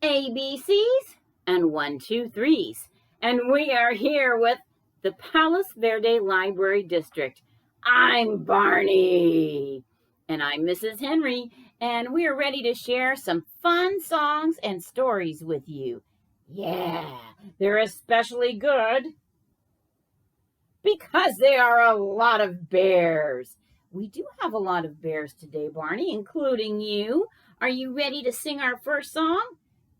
ABCs and 1, 2, 3s. And we are here with the Palos Verde Library District. I'm Barney. And I'm Mrs. Henry. And we are ready to share some fun songs and stories with you. Yeah, they're especially good because there are a lot of bears. We do have a lot of bears today, Barney, including you. Are you ready to sing our first song?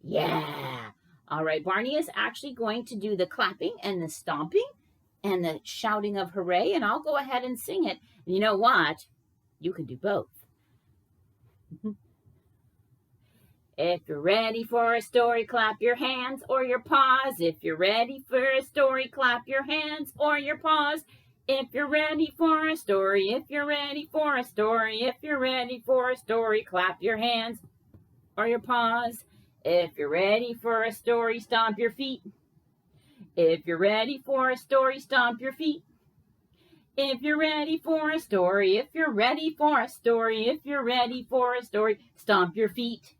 Yeah. All right, Barney is actually going to do the clapping and the stomping and the shouting of hooray, and I'll go ahead and sing it. And you know what? You can do both. If you're ready for a story, clap your hands or your paws. If you're ready for a story, clap your hands or your paws. If you're ready for a story, if you're ready for a story, if you're ready for a story, clap your hands or your paws. If you're ready for a story, stomp your feet. If you're ready for a story, stomp your feet. If you're ready for a story, if you're ready for a story, if you're ready for a story, stomp your feet.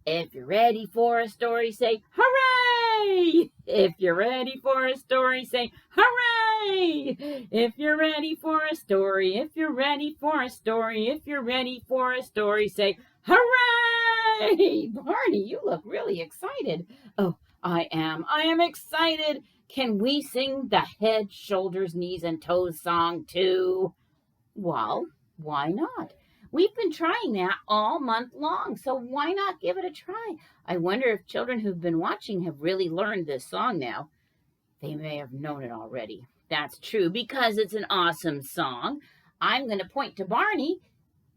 If you're ready for a story, say hooray! If you're ready for a story, say hooray! If you're ready for a story, if you're ready for a story, if you're ready for a story, say hooray! Barney, you look really excited. Oh, I am excited. Can we sing the head, shoulders, knees, and toes song too? Well, why not? We've been trying that all month long, so why not give it a try? I wonder if children who've been watching have really learned this song now. They may have known it already. That's true, because it's an awesome song. I'm going to point to Barney.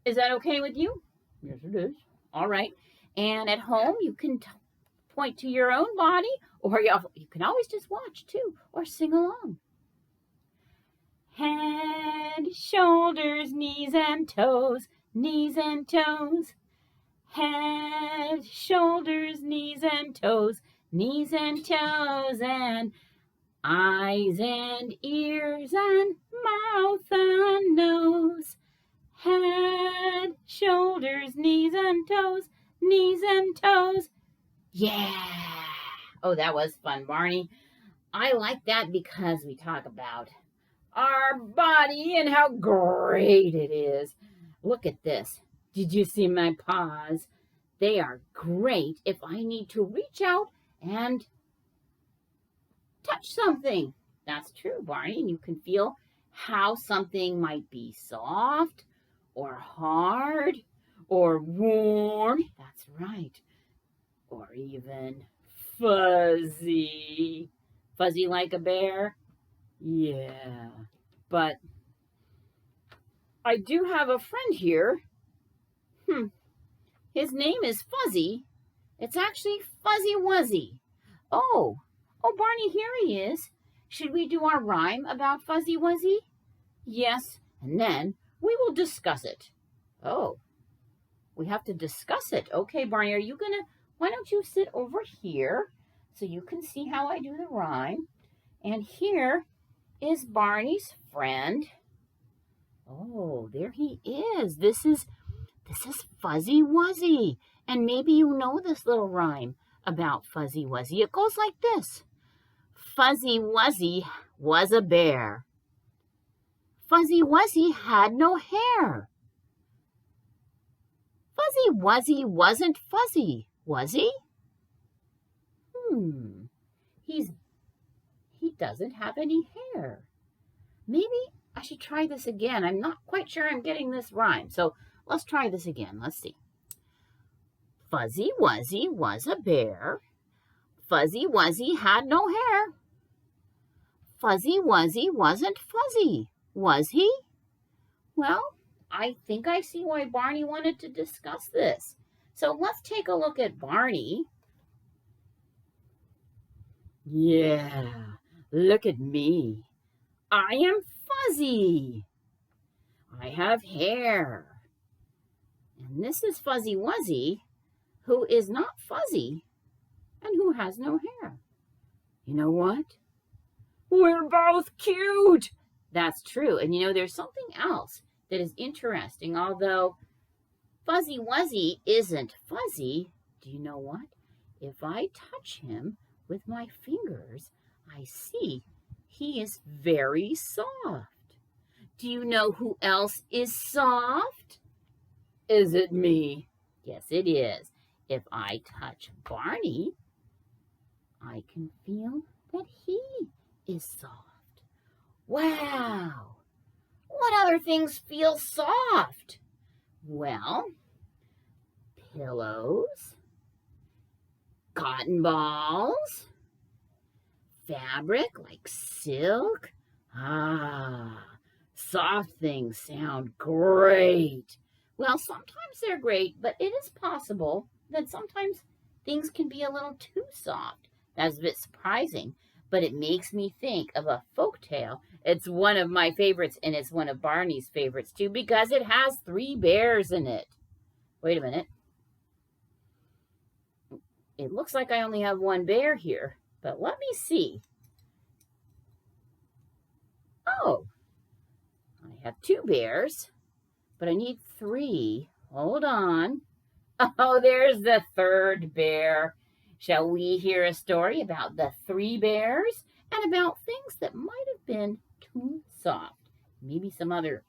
Is that okay with you? Yes, it is. All right. And at home, you can point to your own body, or you can always just watch too, or sing along. Head, shoulders, knees, and toes. Knees and toes, head, shoulders, knees and toes, knees and toes, and eyes and ears and mouth and nose. Head, shoulders, knees and toes, knees and toes. Yeah! Oh, that was fun, Barney. I like that because we talk about our body and how great it is. Look at this. Did you see my paws? They are great if I need to reach out and touch something. That's true, Barney. And you can feel how something might be soft or hard or warm. That's right. Or even fuzzy. Fuzzy like a bear? Yeah. But I do have a friend here. His name is Fuzzy. It's actually Fuzzy Wuzzy. Oh, Barney, here he is. Should we do our rhyme about Fuzzy Wuzzy? Yes, and then we will discuss it. Oh, we have to discuss it. Okay, Barney, why don't you sit over here so you can see how I do the rhyme? And here is Barney's friend. Oh, there he is. This is Fuzzy Wuzzy. And maybe you know this little rhyme about Fuzzy Wuzzy. It goes like this. Fuzzy Wuzzy was a bear. Fuzzy Wuzzy had no hair. Fuzzy Wuzzy wasn't fuzzy, was he? He doesn't have any hair. Maybe I should try this again. I'm not quite sure I'm getting this rhyme. So let's try this again. Let's see. Fuzzy Wuzzy was a bear. Fuzzy Wuzzy had no hair. Fuzzy Wuzzy wasn't fuzzy, was he? Well, I think I see why Barney wanted to discuss this. So let's take a look at Barney. Yeah, look at me. I am fuzzy. I have hair. And this is Fuzzy Wuzzy, who is not fuzzy and who has no hair. You know what? We're both cute. That's true. And there's something else that is interesting. Although Fuzzy Wuzzy isn't fuzzy, do you know what? if I touch him with my fingers, I see he is very soft. Do you know who else is soft? Is it me? Yes, it is. If I touch Barney, I can feel that he is soft. Wow! What other things feel soft? Well, pillows, cotton balls, fabric like silk. Soft things sound great. Well, sometimes they're great, but it is possible that sometimes things can be a little too soft. That's a bit surprising, but it makes me think of a folk tale. It's one of my favorites, and it's one of Barney's favorites too, because it has 3 bears in it. Wait a minute. It looks like I only have 1 bear here, but let me see. Oh, I have 2 bears, but I need 3. Hold on. Oh, there's the 3rd bear. Shall we hear a story about the 3 bears and about things that might have been too soft? Maybe some other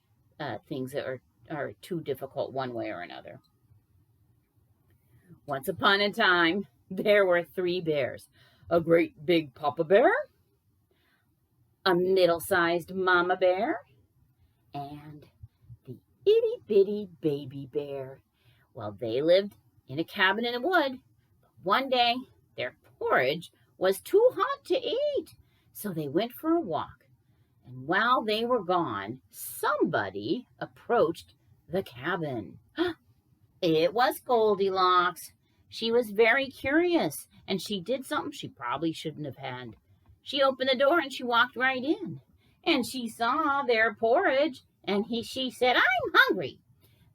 things that are too difficult one way or another. Once upon a time, there were 3 bears. A great big papa bear, a middle-sized mama bear, and the itty-bitty baby bear. Well, they lived in a cabin in the wood. One day, their porridge was too hot to eat, so they went for a walk. And while they were gone, somebody approached the cabin. It was Goldilocks. She was very curious, and she did something she probably shouldn't have had. She opened the door and she walked right in, and she saw their porridge, and she said, "I'm hungry."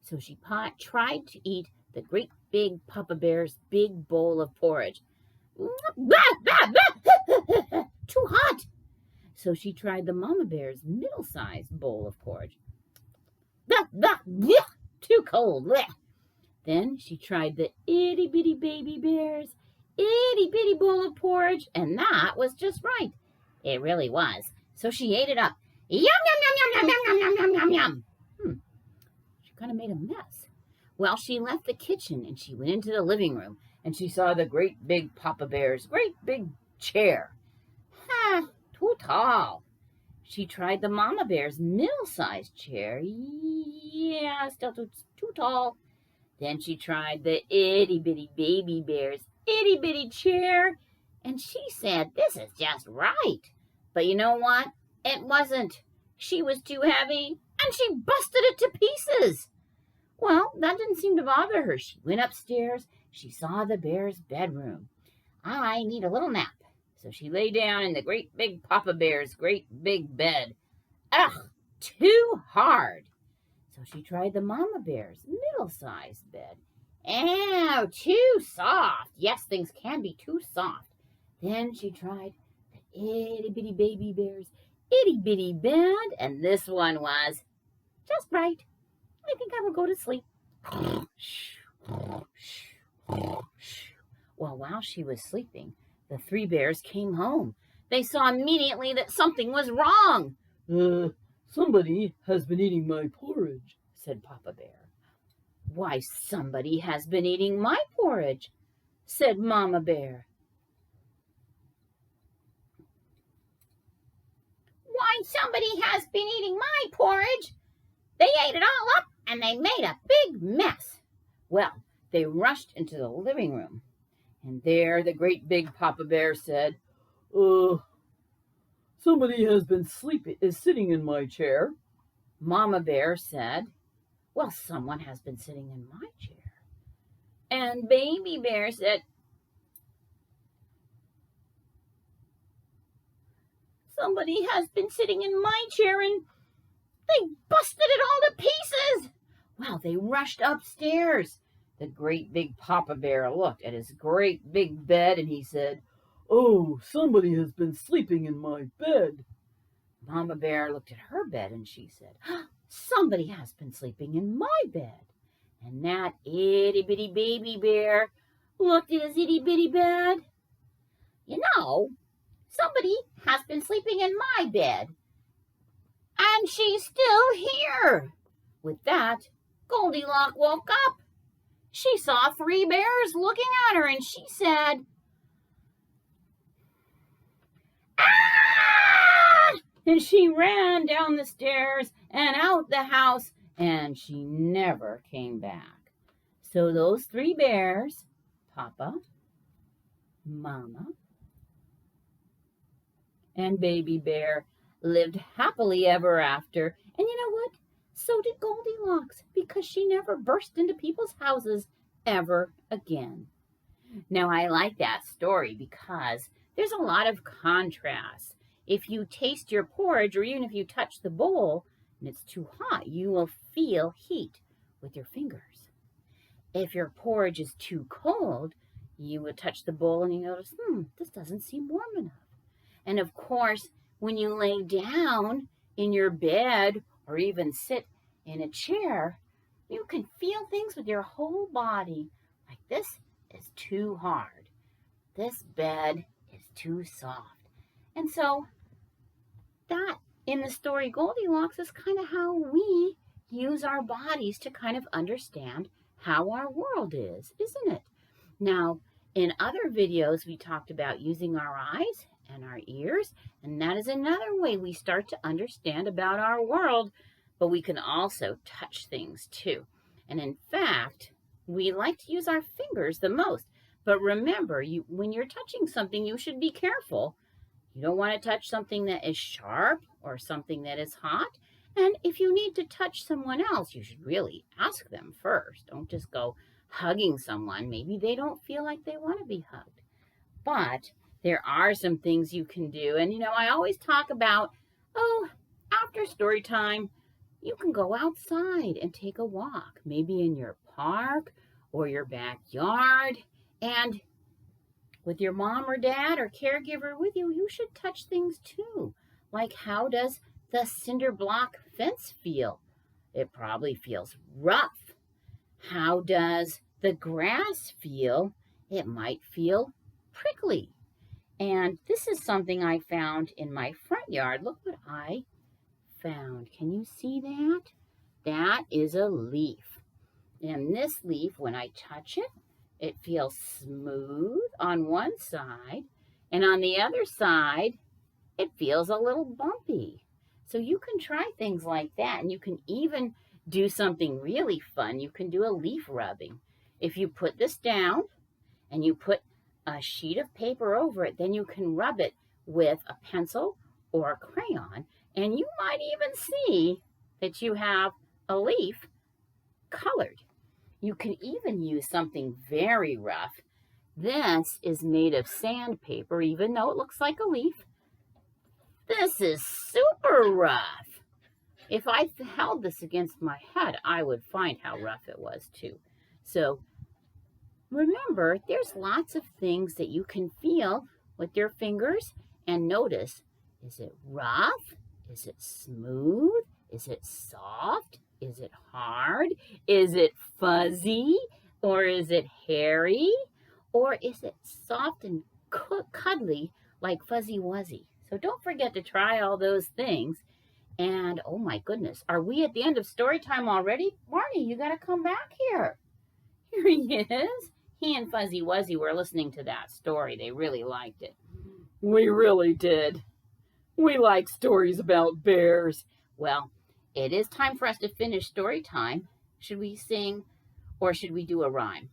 So she tried to eat the great big Papa Bear's big bowl of porridge. Too hot. So she tried the Mama Bear's middle-sized bowl of porridge. Too cold. Then she tried the itty-bitty baby bear's itty-bitty bowl of porridge, and that was just right. It really was. So she ate it up. Yum, yum, yum, yum, yum, yum, yum, yum, yum. She kind of made a mess. Well, she left the kitchen and she went into the living room, and she saw the great big Papa Bear's great big chair. Too tall. She tried the Mama Bear's middle-sized chair. Yeah, still too tall. Then she tried the itty-bitty baby bear's itty-bitty chair, and she said, "This is just right." But you know what? It wasn't. She was too heavy, and she busted it to pieces. Well, that didn't seem to bother her. She went upstairs. She saw the bear's bedroom. "I need a little nap." So she lay down in the great big Papa Bear's great big bed. Ugh, too hard. So she tried the Mama Bear's middle-sized bed. Ew, too soft. Yes, things can be too soft. Then she tried the itty-bitty baby bear's itty-bitty bed, and this one was just right. I think I will go to sleep. Well, while she was sleeping, the 3 bears came home. They saw immediately that something was wrong. Somebody has been eating my porridge," said Papa Bear. "Why, somebody has been eating my porridge," said Mama Bear. "Why, somebody has been eating my porridge. They ate it all up and they made a big mess." Well, they rushed into the living room, and there the great big Papa Bear said, Somebody has been sitting in my chair." Mama Bear said, "Well, someone has been sitting in my chair." And Baby Bear said, "Somebody has been sitting in my chair and they busted it all to pieces." Well, they rushed upstairs. The great big Papa Bear looked at his great big bed and he said, "Oh, somebody has been sleeping in my bed." Mama Bear looked at her bed and she said, "Somebody has been sleeping in my bed." And that itty-bitty baby bear looked at his itty-bitty bed. You know, somebody has been sleeping in my bed, and she's still here. With that, Goldilocks woke up. She saw 3 bears looking at her, and she said, "Ah!" And she ran down the stairs and out the house, and she never came back. So those 3 bears, Papa, Mama, and Baby Bear, lived happily ever after. And you know what? So did Goldilocks, because she never burst into people's houses ever again. Now, I like that story because there's a lot of contrast. If you taste your porridge, or even if you touch the bowl and it's too hot, you will feel heat with your fingers. If your porridge is too cold, you will touch the bowl and you notice, this doesn't seem warm enough. And of course, when you lay down in your bed or even sit in a chair, you can feel things with your whole body. Like, this is too hard. This bed is too soft. And so that, in the story Goldilocks, is kind of how we use our bodies to kind of understand how our world is, isn't it? Now, in other videos, we talked about using our eyes and our ears, and that is another way we start to understand about our world, but we can also touch things too. And in fact, we like to use our fingers the most. But remember, when you're touching something, you should be careful. You don't want to touch something that is sharp or something that is hot. And if you need to touch someone else, you should really ask them first. Don't just go hugging someone. Maybe they don't feel like they want to be hugged. But there are some things you can do. And, I always talk about, after story time, you can go outside and take a walk, maybe in your park or your backyard. And with your mom or dad or caregiver with you, you should touch things too. Like, how does the cinder block fence feel? It probably feels rough. How does the grass feel? It might feel prickly. And this is something I found in my front yard. Look what I found. Can you see that? That is a leaf. And this leaf, when I touch it, it feels smooth on one side, and on the other side, it feels a little bumpy. So you can try things like that, and you can even do something really fun. You can do a leaf rubbing. If you put this down and you put a sheet of paper over it, then you can rub it with a pencil or a crayon, and you might even see that you have a leaf colored. You can even use something very rough. This is made of sandpaper, even though it looks like a leaf. This is super rough. If I held this against my head, I would find how rough it was too. So remember, there's lots of things that you can feel with your fingers and notice, is it rough? Is it smooth? Is it soft? Is it hard? Is it fuzzy? Or is it hairy? Or is it soft and cuddly like Fuzzy Wuzzy? So don't forget to try all those things. And oh my goodness, are we at the end of story time already? Barney, you gotta come back here. Here he is. He and Fuzzy Wuzzy were listening to that story. They really liked it. We really did. We like stories about bears. Well, it is time for us to finish story time. Should we sing or should we do a rhyme?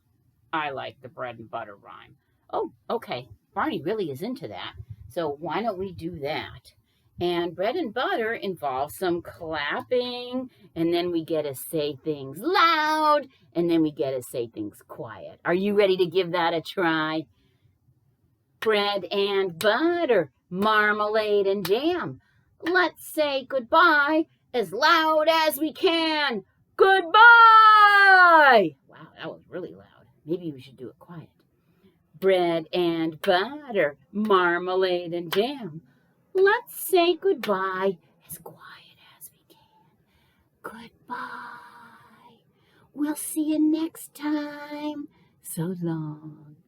I like the bread and butter rhyme. Oh, okay. Barney really is into that. So why don't we do that? And bread and butter involves some clapping, and then we get to say things loud, and then we get to say things quiet. Are you ready to give that a try? Bread and butter, marmalade and jam. Let's say goodbye as loud as we can. Goodbye! Wow, that was really loud. Maybe we should do it quiet. Bread and butter, marmalade and jam. Let's say goodbye as quiet as we can. Goodbye. We'll see you next time. So long.